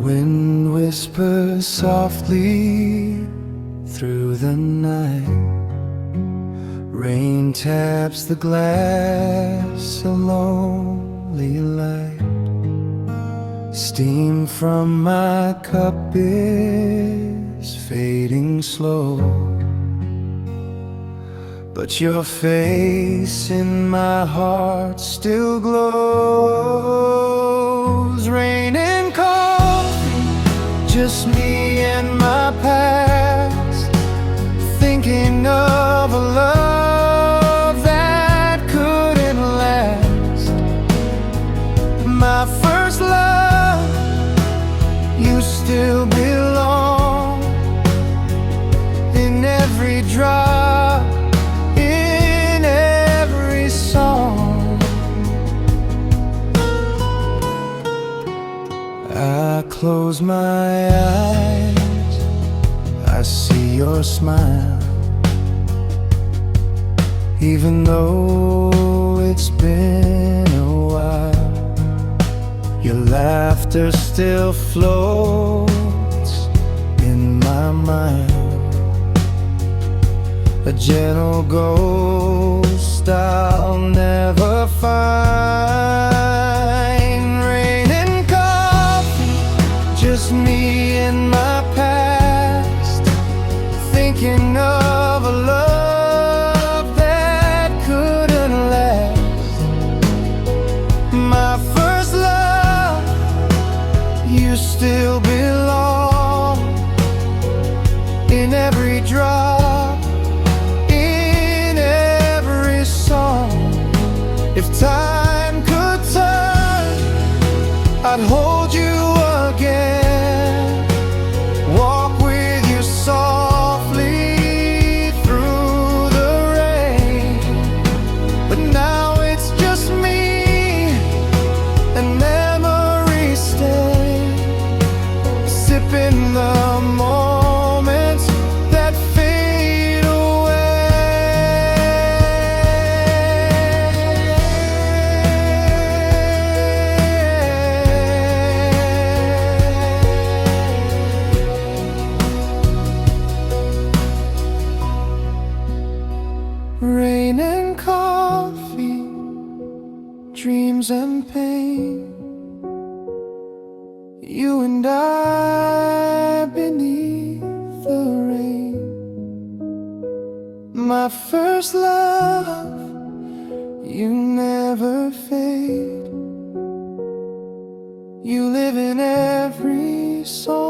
Wind whispers softly through the night. Rain taps the glass, a lonely light. Steam from my cup is fading slow, but your face in my heart still glows. Rain and coffee, just me and my past, thinking of a love that couldn't last. My first love, you still belong in every drop, in every song. I close my eyes, I see your smile. Even though it's been a while, your laughter still floats in my mind. A gentle ghost I'll never find. Rain and coffee, just me and my past, thinking of a love that couldn't last. My first love, you still belong in every drop, in every song. If time could turn, I'd hold you again, walk with you softly through the rain. But now it's just me and memories stay, sipping the moments that fade away. Rain and coffee, dreams and pain, you and I beneath the rain. My first love, you never fade. You live in every song.